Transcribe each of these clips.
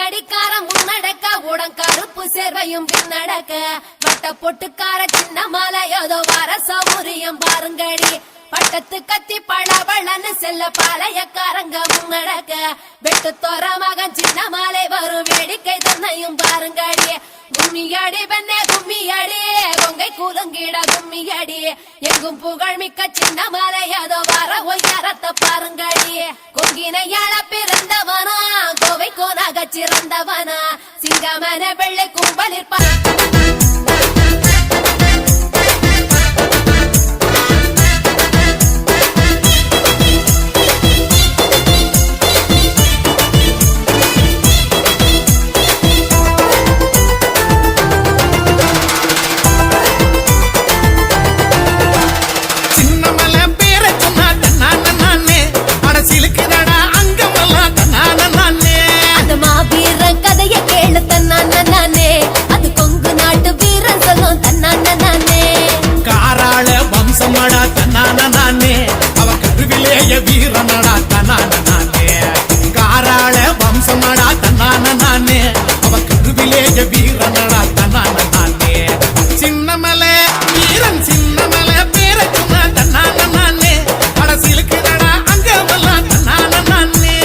அடிக்கார முன்னடக்க உடன் கருப்பு சேர்வையும் பின்னடக்க வட்ட பொட்டுக்கார சின்ன மாலை ஏதோ வர சௌரியம் பாருங்கடி பட்டத்து கத்தி பழவளன்னு செல்ல பாளையக்காரங்க முன்னடக்க வெட்டு தோற மகன் சின்ன மாலை வரும் வேடிக்கை தன்னையும் பாருங்கடி கும்மியடி பெண்ணே கும்மியடி கொங்கை கூலுங்கிட கும்மியடி எங்கும் புகழ் மிக்க சின்ன மாலை ஏதோ வர ஒய்யாரத்தை பாருங்கடி கொங்கினையாள பிறந்தவனா கோவை கோனாக சிறந்தவனா சிங்கமன வெள்ளை கும்பலிற்பா வீரனடா தன்னானே காராள வம்சமடா தன்னானே அவ கருவிலேய வீரனடா தன்னானே சின்னமலை வீரன் சின்னமலை பேர சொன்ன தன்னானே அடசிலுக்குடா அங்கமெல்லாம் தன்னானே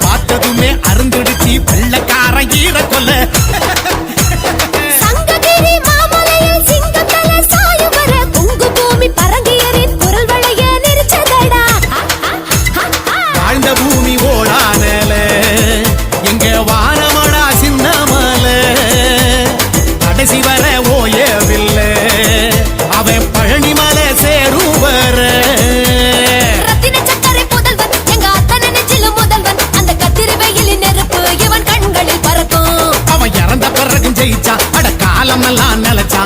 பார்த்ததுமே அருந்துடுச்சி வெள்ளக்கார ஈர கொல்ல சங்ககிரி மாமலையில் சிங்கத்தல சாயுவர குங்கு பூமி பரங்கியரின் குரல் வளைய நெரிச்சதடா வாழ்ந்த பூமி ஓடானல எங்க வானமடா சின்னமல கடைசி வர ஓயவில்லை அவன் பழனிமலை சேருவர ஜெயிச்சா அட காலமெல்லாம் நிலைச்சா